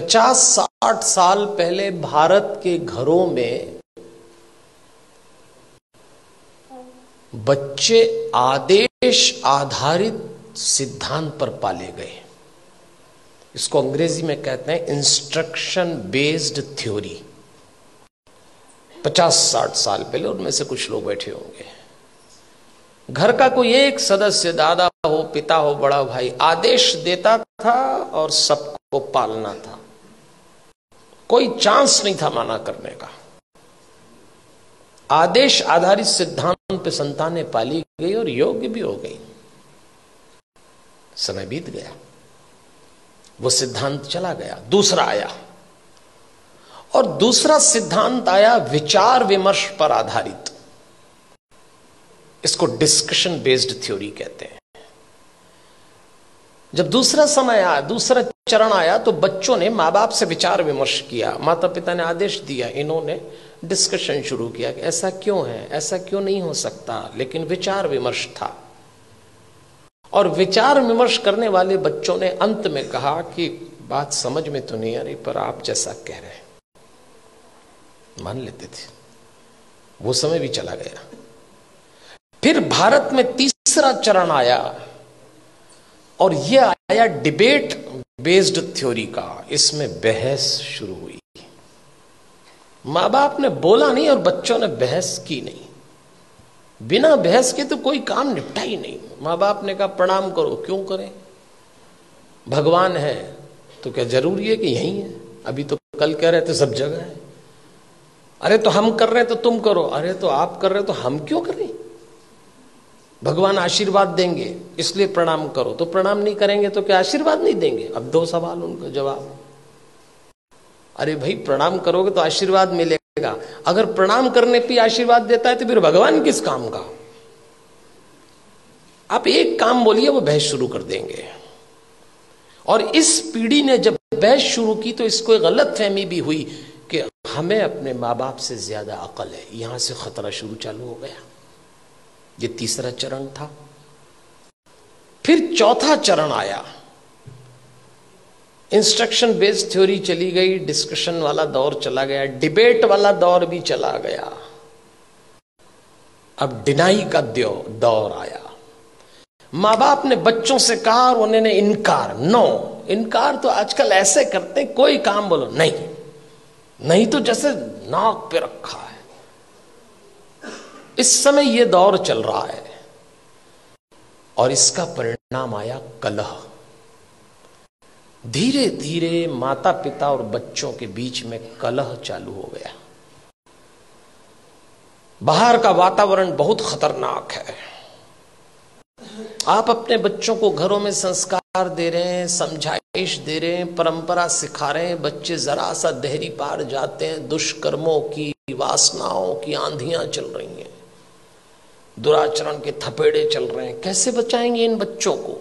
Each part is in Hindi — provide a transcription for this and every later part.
50-60 साल पहले भारत के घरों में बच्चे आदेश आधारित सिद्धांत पर पाले गए। इसको अंग्रेजी में कहते हैं इंस्ट्रक्शन बेस्ड थ्योरी। 50-60 साल पहले, उनमें से कुछ लोग बैठे होंगे, घर का कोई एक सदस्य, दादा हो, पिता हो, बड़ा भाई, आदेश देता था और सबको पालना था। कोई चांस नहीं था मना करने का। आदेश आधारित सिद्धांत पे संतानें पाली गई और योग्य भी हो गई। समय बीत गया, वो सिद्धांत चला गया, दूसरा आया, और दूसरा सिद्धांत आया विचार विमर्श पर आधारित। इसको डिस्कशन बेस्ड थ्योरी कहते हैं। जब दूसरा समय आया, दूसरा चरण आया, तो बच्चों ने माँ बाप से विचार विमर्श किया। माता पिता ने आदेश दिया, इन्होंने डिस्कशन शुरू किया कि ऐसा क्यों है, ऐसा क्यों नहीं हो सकता, लेकिन विचार विमर्श था। और विचार विमर्श करने वाले बच्चों ने अंत में कहा कि बात समझ में तो नहीं आ रही, पर आप जैसा कह रहे हैं मान लेते थे। वो समय भी चला गया। फिर भारत में तीसरा चरण आया, और यह आया डिबेट बेस्ड थ्योरी का। इसमें बहस शुरू हुई। माँ बाप ने बोला नहीं और बच्चों ने बहस की नहीं। बिना बहस के तो कोई काम निपटा ही नहीं। माँ बाप ने कहा प्रणाम करो, क्यों करें, भगवान है तो क्या जरूरी है कि यही है? अभी तो कल कह रहे थे सब जगह है। अरे तो हम कर रहे हैं तो तुम करो, अरे तो आप कर रहे हो तो हम क्यों करें? भगवान आशीर्वाद देंगे इसलिए प्रणाम करो, तो प्रणाम नहीं करेंगे तो क्या आशीर्वाद नहीं देंगे? अब 2 सवाल उनका जवाब। अरे भाई प्रणाम करोगे तो आशीर्वाद मिलेगा, अगर प्रणाम करने पे आशीर्वाद देता है तो फिर भगवान किस काम का? आप एक काम बोलिए, वो बहस शुरू कर देंगे। और इस पीढ़ी ने जब बहस शुरू की तो इसको एक गलत फहमी भी हुई कि हमें अपने माँ बाप से ज्यादा अकल है। यहां से खतरा शुरू चालू हो गया। ये तीसरा चरण था। फिर चौथा चरण आया। इंस्ट्रक्शन बेस्ड थ्योरी चली गई, डिस्कशन वाला दौर चला गया, डिबेट वाला दौर भी चला गया। अब डिनाई का दौर आया। माँ बाप ने बच्चों से कहा और उन्होंने इनकार, नो। इनकार तो आजकल ऐसे करते हैं, कोई काम बोलो नहीं, नहीं तो जैसे नाक पे रखा है। इस समय यह दौर चल रहा है और इसका परिणाम आया कलह। धीरे धीरे माता पिता और बच्चों के बीच में कलह चालू हो गया। बाहर का वातावरण बहुत खतरनाक है। आप अपने बच्चों को घरों में संस्कार दे रहे हैं, समझाइश दे रहे हैं, परंपरा सिखा रहे हैं, बच्चे जरा सा देहरी पार जाते हैं, दुष्कर्मों की, वासनाओं की आंधियां चल रही हैं, दुराचरण के थपेड़े चल रहे हैं। कैसे बचाएंगे इन बच्चों को?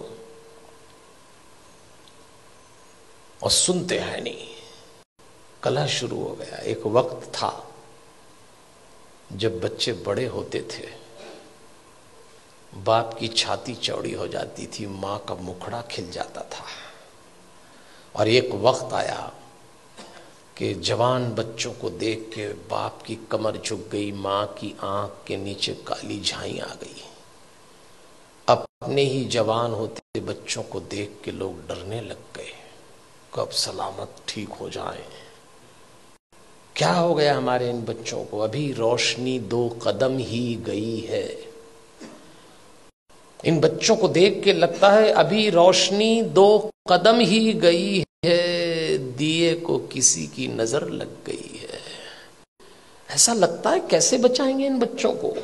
और सुनते हैं नहीं। कलह शुरू हो गया। एक वक्त था जब बच्चे बड़े होते थे, बाप की छाती चौड़ी हो जाती थी, मां का मुखड़ा खिल जाता था। और एक वक्त आया कि जवान बच्चों को देख के बाप की कमर झुक गई, मां की आंख के नीचे काली झाई आ गई। अपने ही जवान होते बच्चों को देख के लोग डरने लग गए, कब सलामत ठीक हो जाएं। क्या हो गया हमारे इन बच्चों को? अभी रोशनी 2 कदम ही गई है। इन बच्चों को देख के लगता है अभी रोशनी 2 कदम ही गई है, दिए को किसी की नजर लग गई है। ऐसा लगता है। कैसे बचाएंगे इन बच्चों को?